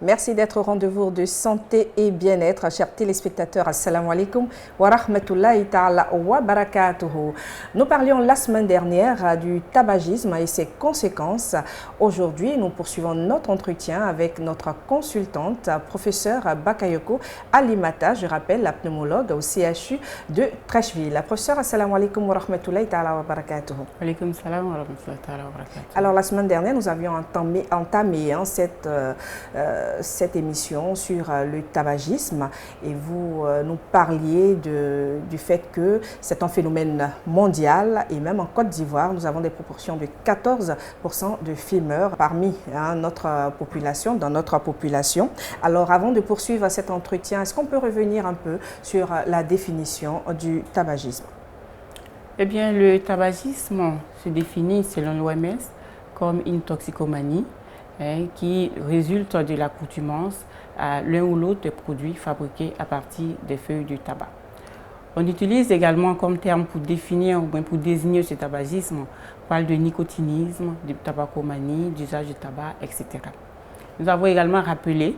Merci d'être au rendez-vous de santé et bien-être. Chers téléspectateurs, assalamu alaikum wa rahmatullahi ta'ala wa barakatuhu. Nous parlions la semaine dernière du tabagisme et ses conséquences. Aujourd'hui, nous poursuivons notre entretien avec notre consultante, professeure Bakayoko Alimata, je rappelle, la pneumologue au CHU de Trècheville. La professeure, assalamu alaikum wa rahmatullahi ta'ala wa barakatuhu. Wa alaikum salam wa rahmatullahi ta'ala wa barakatuhu. Alors, la semaine dernière, nous avions entamé cette émission sur le tabagisme et vous nous parliez du fait que c'est un phénomène mondial et même en Côte d'Ivoire, nous avons des proportions de 14% de fumeurs parmi notre population, dans notre population. Alors avant de poursuivre cet entretien, est-ce qu'on peut revenir un peu sur la définition du tabagisme? Eh bien, le tabagisme se définit selon l'OMS comme une toxicomanie qui résulte de l'accoutumance à l'un ou l'autre des produits fabriqués à partir des feuilles du tabac. On utilise également comme terme pour définir ou bien pour désigner ce tabagisme, on parle de nicotinisme, de tabacomanie, d'usage du tabac, etc. Nous avons également rappelé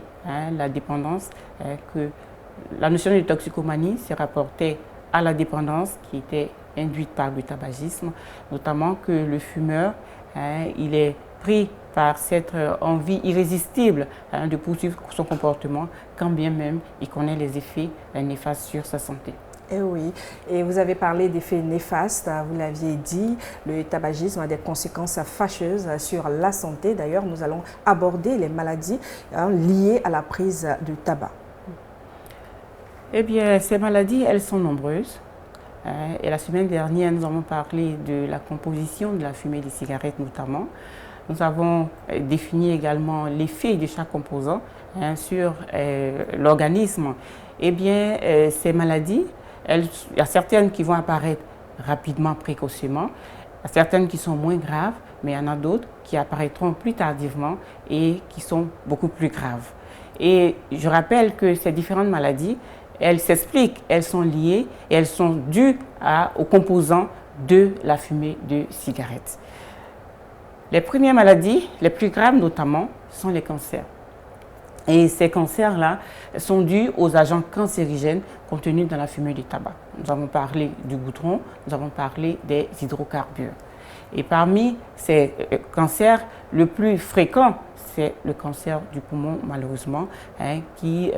la dépendance, que la notion de toxicomanie se rapportait à la dépendance qui était induite par le tabagisme, notamment que le fumeur, il est pris par cette envie irrésistible de poursuivre son comportement, quand bien même il connaît les effets néfastes sur sa santé. Eh oui, et vous avez parlé d'effets néfastes, vous l'aviez dit, le tabagisme a des conséquences fâcheuses sur la santé. D'ailleurs, nous allons aborder les maladies liées à la prise de tabac. Eh bien, ces maladies, elles sont nombreuses. Et la semaine dernière, nous avons parlé de la composition de la fumée des cigarettes notamment. Nous avons défini également l'effet de chaque composant sur l'organisme. Eh bien, ces maladies, il y a certaines qui vont apparaître rapidement, précocement, il y a certaines qui sont moins graves, mais il y en a d'autres qui apparaîtront plus tardivement et qui sont beaucoup plus graves. Et je rappelle que ces différentes maladies, elles s'expliquent, elles sont liées et elles sont dues aux composants de la fumée de cigarette. Les premières maladies, les plus graves notamment, sont les cancers. Et ces cancers-là sont dus aux agents cancérigènes contenus dans la fumée du tabac. Nous avons parlé du goudron, nous avons parlé des hydrocarbures. Et parmi ces cancers, le plus fréquent, c'est le cancer du poumon, malheureusement, qui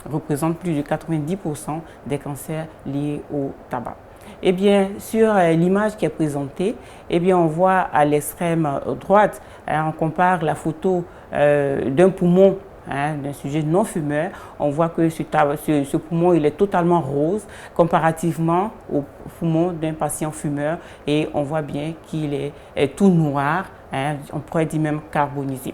représente plus de 90% des cancers liés au tabac. Eh bien, sur l'image qui est présentée, eh bien, on voit à l'extrême droite, on compare la photo d'un poumon d'un sujet non fumeur. On voit que ce poumon il est totalement rose comparativement au poumon d'un patient fumeur et on voit bien qu'il est tout noir, on pourrait dire même carbonisé.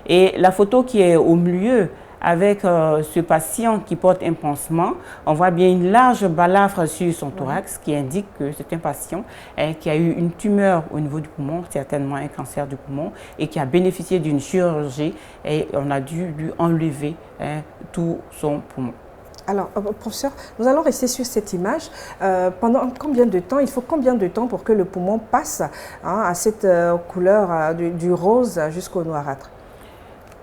Et la photo qui est au milieu, avec ce patient qui porte un pansement, on voit bien une large balafre sur son thorax qui indique que c'est un patient qui a eu une tumeur au niveau du poumon, certainement un cancer du poumon, et qui a bénéficié d'une chirurgie et on a dû lui enlever tout son poumon. Alors, professeur, nous allons rester sur cette image. Pendant combien de temps, il faut combien de temps pour que le poumon passe à cette couleur du rose jusqu'au noirâtre?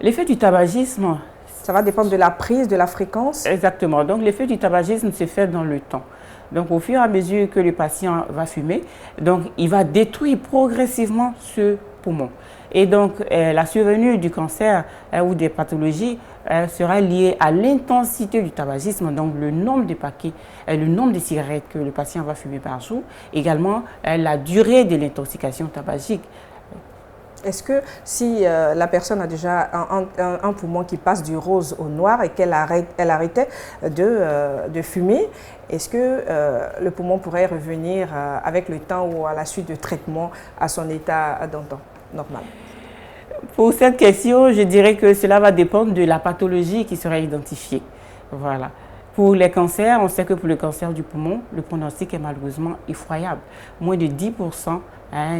L'effet du tabagisme, ça va dépendre de la prise, de la fréquence? Exactement. Donc, l'effet du tabagisme se fait dans le temps. Donc, au fur et à mesure que le patient va fumer, donc, il va détruire progressivement ce poumon. Et donc, la survenue du cancer ou des pathologies sera liée à l'intensité du tabagisme, donc le nombre de paquets, le nombre de cigarettes que le patient va fumer par jour, également la durée de l'intoxication tabagique. Est-ce que si la personne a déjà un poumon qui passe du rose au noir et qu'elle arrêtait de fumer, est-ce que le poumon pourrait revenir avec le temps ou à la suite de traitement à son état d'antan normal? Pour cette question, je dirais que cela va dépendre de la pathologie qui sera identifiée. Voilà. Pour les cancers, on sait que pour le cancer du poumon, le pronostic est malheureusement effroyable. Moins de 10%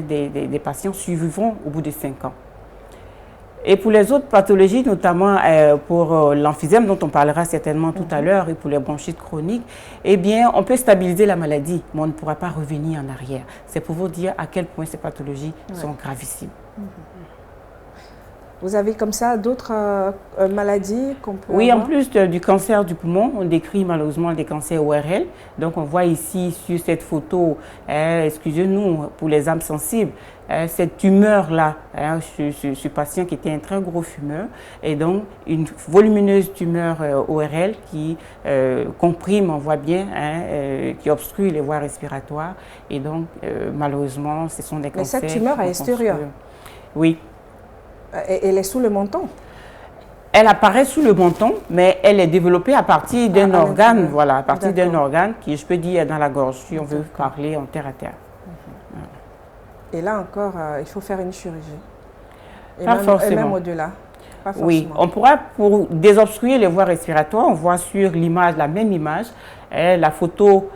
des patients survivront au bout de 5 ans. Et pour les autres pathologies, notamment pour l'emphysème dont on parlera certainement tout à l'heure et pour les bronchites chroniques, eh bien, on peut stabiliser la maladie, mais on ne pourra pas revenir en arrière. C'est pour vous dire à quel point ces pathologies sont gravissimes. Vous avez comme ça d'autres maladies qu'on peut Oui, avoir? en plus du cancer du poumon, on décrit malheureusement des cancers ORL. Donc, on voit ici sur cette photo, excusez-nous pour les âmes sensibles, cette tumeur-là, ce patient qui était un très gros fumeur, et donc une volumineuse tumeur ORL qui comprime, on voit bien, qui obstrue les voies respiratoires. Et donc, malheureusement, ce sont des cancers. Mais cette tumeur est extérieure? Oui. Elle est sous le menton? Elle apparaît sous le menton, mais elle est développée à partir d'un organe, voilà, à partir d'un organe qui, je peux dire, dans la gorge, si on veut parler en terre à terre. Voilà. Et là encore, il faut faire une chirurgie. Pas forcément. Et même au-delà. Oui, on pourra, pour désobstruer les voies respiratoires, on voit sur l'image, la même image, la photo,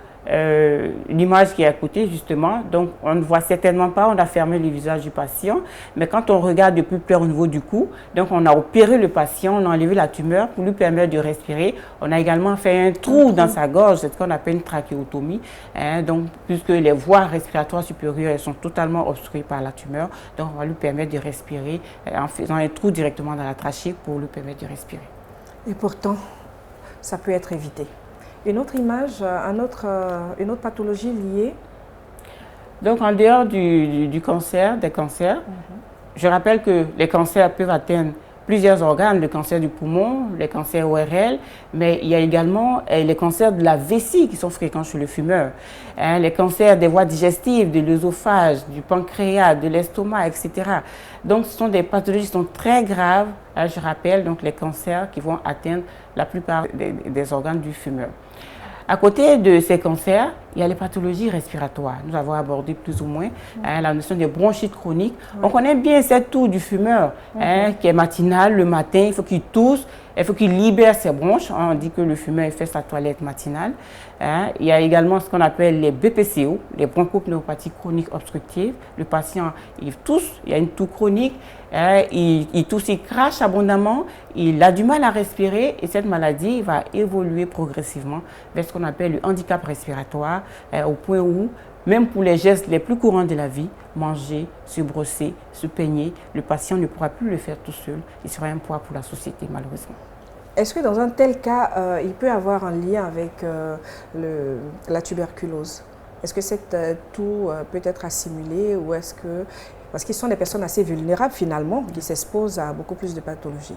l'image qui est à côté justement, donc on ne voit certainement pas, on a fermé le visage du patient, mais quand on regarde de plus près au niveau du cou, donc on a opéré le patient, on a enlevé la tumeur pour lui permettre de respirer, on a également fait un trou dans sa gorge, c'est ce qu'on appelle une trachéotomie, donc puisque les voies respiratoires supérieures elles sont totalement obstruées par la tumeur, donc on va lui permettre de respirer en faisant un trou directement dans la trachée pour lui permettre de respirer. Et pourtant, ça peut être évité. Une autre image, une autre pathologie liée? Donc, en dehors des cancers, je rappelle que les cancers peuvent atteindre plusieurs organes, le cancer du poumon, les cancers ORL, mais il y a également les cancers de la vessie qui sont fréquents chez le fumeur, les cancers des voies digestives, de l'œsophage, du pancréas, de l'estomac, etc. Donc, ce sont des pathologies qui sont très graves, je rappelle, donc les cancers qui vont atteindre la plupart des organes du fumeur. À côté de ces cancers, il y a les pathologies respiratoires. Nous avons abordé plus ou moins la notion des bronchites chroniques. Oui. On connaît bien cette toux du fumeur qui est matinale le matin. Il faut qu'il tousse, il faut qu'il libère ses bronches. On dit que le fumeur fait sa toilette matinale. Il y a également ce qu'on appelle les BPCO, les bronchopnéumopathies chroniques obstructives. Le patient, il tousse, il y a une toux chronique, il tousse, il crache abondamment, il a du mal à respirer et cette maladie va évoluer progressivement vers ce qu'on appelle le handicap respiratoire, au point où, même pour les gestes les plus courants de la vie, manger, se brosser, se peigner, le patient ne pourra plus le faire tout seul. Il sera un poids pour la société, malheureusement. Est-ce que dans un tel cas, il peut avoir un lien avec la tuberculose? Est-ce que cette toux peut être assimilée ou est-ce que... Parce qu'ils sont des personnes assez vulnérables finalement, qui s'exposent à beaucoup plus de pathologies.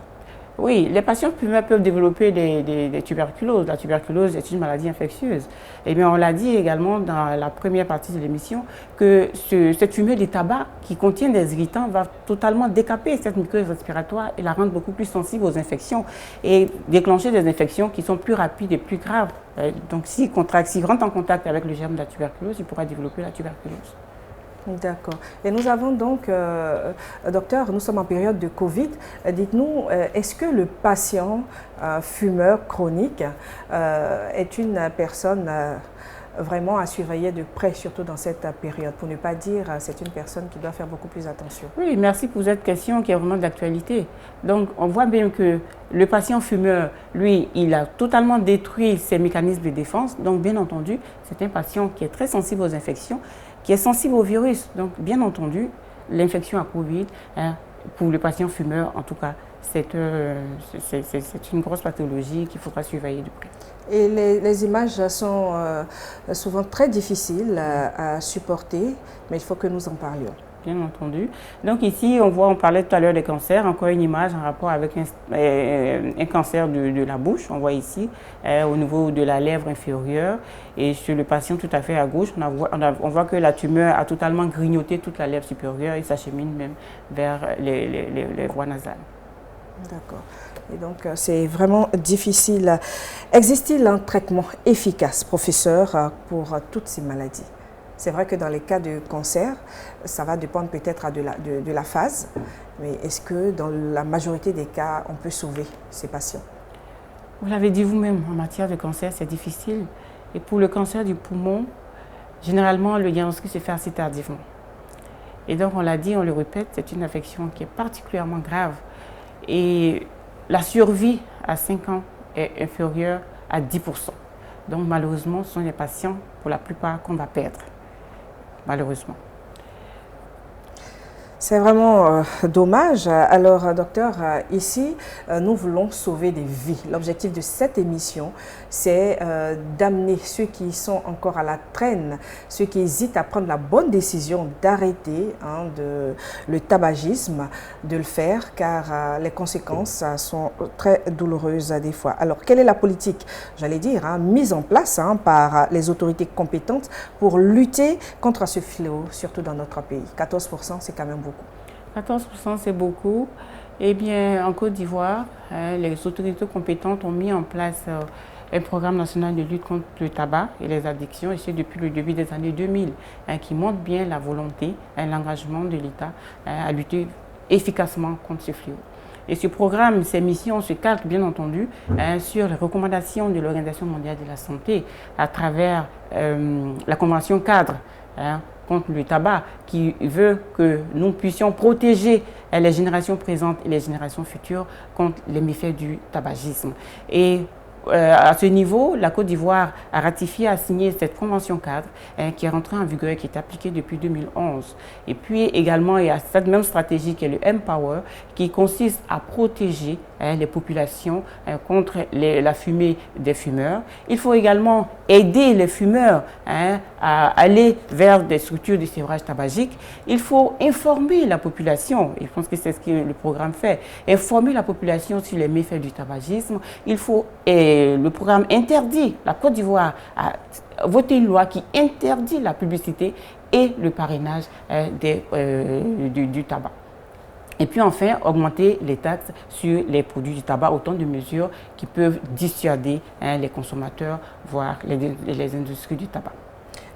Oui, les patients fumeurs peuvent développer des tuberculoses. La tuberculose est une maladie infectieuse. Et bien, on l'a dit également dans la première partie de l'émission que cette fumée de tabac qui contient des irritants va totalement décaper cette muqueuse respiratoire et la rendre beaucoup plus sensible aux infections et déclencher des infections qui sont plus rapides et plus graves. Donc, s'il rentre en contact avec le germe de la tuberculose, il pourra développer la tuberculose. D'accord. Et nous avons donc, docteur, nous sommes en période de Covid. Dites-nous, est-ce que le patient fumeur chronique est une personne vraiment à surveiller de près, surtout dans cette période, pour ne pas dire c'est une personne qui doit faire beaucoup plus attention? Oui, merci pour cette question qui est vraiment d'actualité. Donc, on voit bien que le patient fumeur, lui, il a totalement détruit ses mécanismes de défense. Donc, bien entendu, c'est un patient qui est très sensible aux infections, qui est sensible au virus. Donc, bien entendu, l'infection à Covid, pour le patient fumeur, en tout cas, c'est une grosse pathologie qu'il faudra surveiller de près. Et les images sont souvent très difficiles à supporter, mais il faut que nous en parlions. Bien entendu. Donc ici, on parlait tout à l'heure des cancers, encore une image en rapport avec un cancer de la bouche. On voit ici au niveau de la lèvre inférieure et sur le patient tout à fait à gauche, on voit que la tumeur a totalement grignoté toute la lèvre supérieure et s'achemine même vers les voies nasales. D'accord. Et donc, c'est vraiment difficile. Existe-t-il un traitement efficace, professeur, pour toutes ces maladies? C'est vrai que dans les cas de cancer, ça va dépendre peut-être de la phase, mais est-ce que dans la majorité des cas, on peut sauver ces patients? Vous l'avez dit vous-même, en matière de cancer, c'est difficile. Et pour le cancer du poumon, généralement, le diagnostic se fait assez tardivement. Et donc, on l'a dit, on le répète, c'est une infection qui est particulièrement grave. Et la survie à 5 ans est inférieure à 10%. Donc, malheureusement, ce sont les patients, pour la plupart, qu'on va perdre. Malheureusement. C'est vraiment dommage. Alors, docteur, ici, nous voulons sauver des vies. L'objectif de cette émission, c'est d'amener ceux qui sont encore à la traîne, ceux qui hésitent à prendre la bonne décision d'arrêter le tabagisme, de le faire, car les conséquences sont très douloureuses des fois. Alors, quelle est la politique, j'allais dire, mise en place par les autorités compétentes pour lutter contre ce fléau, surtout dans notre pays? 14%, c'est quand même beaucoup. 14%, c'est beaucoup. Eh bien, en Côte d'Ivoire, les autorités compétentes ont mis en place un programme national de lutte contre le tabac et les addictions, et c'est depuis le début des années 2000, qui montre bien la volonté et l'engagement de l'État à lutter efficacement contre ce fléau. Et ce programme, ces missions se calquent bien entendu sur les recommandations de l'Organisation mondiale de la santé à travers la Convention cadre contre le tabac, qui veut que nous puissions protéger les générations présentes et les générations futures contre les méfaits du tabagisme. Et à ce niveau, la Côte d'Ivoire a ratifié, a signé cette convention cadre qui est rentrée en vigueur, qui est appliquée depuis 2011. Et puis également, il y a cette même stratégie qui est le Empower, qui consiste à protéger les populations contre la fumée des fumeurs. Il faut également aider les fumeurs à aller vers des structures de sévrage tabagique. Il faut informer la population, et je pense que c'est ce que le programme fait, informer la population sur les méfaits du tabagisme. Le programme interdit, la Côte d'Ivoire a voté une loi qui interdit la publicité et le parrainage du tabac. Et puis enfin, augmenter les taxes sur les produits du tabac, autant de mesures qui peuvent dissuader les consommateurs, voire les industries du tabac.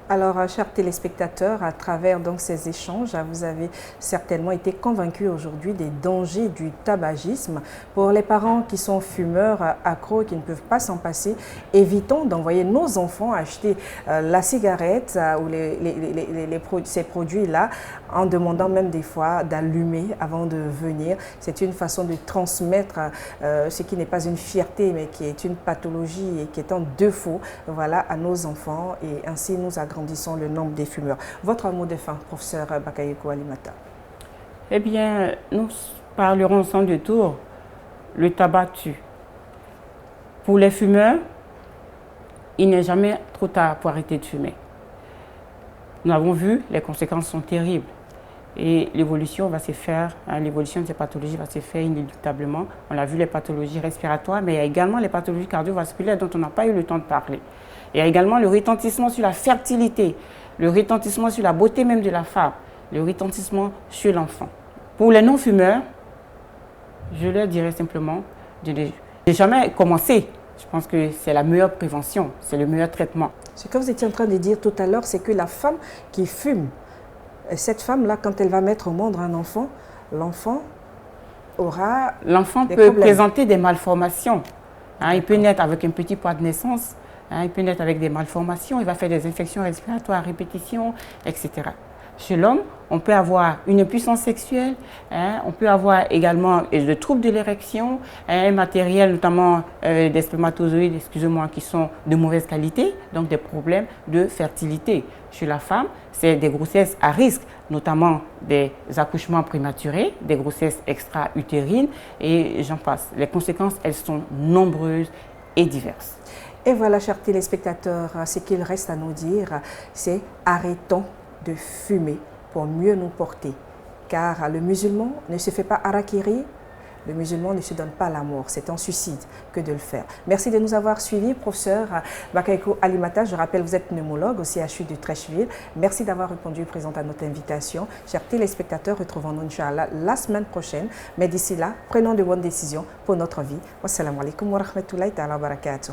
Alors, chers téléspectateurs, à travers donc ces échanges, vous avez certainement été convaincus aujourd'hui des dangers du tabagisme. Pour les parents qui sont fumeurs, accros, qui ne peuvent pas s'en passer, évitons d'envoyer nos enfants acheter la cigarette ou ces produits-là, en demandant même des fois d'allumer avant de venir. C'est une façon de transmettre ce qui n'est pas une fierté, mais qui est une pathologie et qui est un défaut, voilà, à nos enfants, et ainsi nous agrandissons le nombre des fumeurs. Votre mot de fin, professeur Bakayoko Alimata? Eh bien, nous parlerons sans détour. Le tabac tue. Pour les fumeurs, il n'est jamais trop tard pour arrêter de fumer. Nous avons vu, les conséquences sont terribles. Et l'évolution va se faire, l'évolution de ces pathologies va se faire inéluctablement. On a vu les pathologies respiratoires, mais il y a également les pathologies cardiovasculaires dont on n'a pas eu le temps de parler. Il y a également le retentissement sur la fertilité, le retentissement sur la beauté même de la femme, le retentissement sur l'enfant. Pour les non-fumeurs, je leur dirais simplement de jamais commencer. Je pense que c'est la meilleure prévention, c'est le meilleur traitement. Ce que vous étiez en train de dire tout à l'heure, c'est que la femme qui fume, cette femme-là, quand elle va mettre au monde un enfant, l'enfant aura L'enfant peut présenter des malformations. Il peut naître avec un petit poids de naissance, il peut naître avec des malformations, il va faire des infections respiratoires à répétition, etc. Chez l'homme, on peut avoir une impuissance sexuelle, on peut avoir également des troubles de l'érection, un matériel, notamment des spermatozoïdes, excusez-moi, qui sont de mauvaise qualité, donc des problèmes de fertilité. Chez la femme, c'est des grossesses à risque, notamment des accouchements prématurés, des grossesses extra-utérines, et j'en passe. Les conséquences, elles sont nombreuses et diverses. Et voilà, chers téléspectateurs, ce qu'il reste à nous dire, c'est arrêtons de fumer pour mieux nous porter. Car le musulman ne se fait pas harakiri, le musulman ne se donne pas la mort. C'est un suicide que de le faire. Merci de nous avoir suivis, professeur Bakayoko Alimata. Je rappelle, vous êtes pneumologue au CHU de Treichville. Merci d'avoir répondu présent à notre invitation. Chers téléspectateurs, retrouvons-nous, Inch'Allah, la semaine prochaine. Mais d'ici là, prenons de bonnes décisions pour notre vie. Wassalamu alaikum wa rahmatullahi wa barakatuh.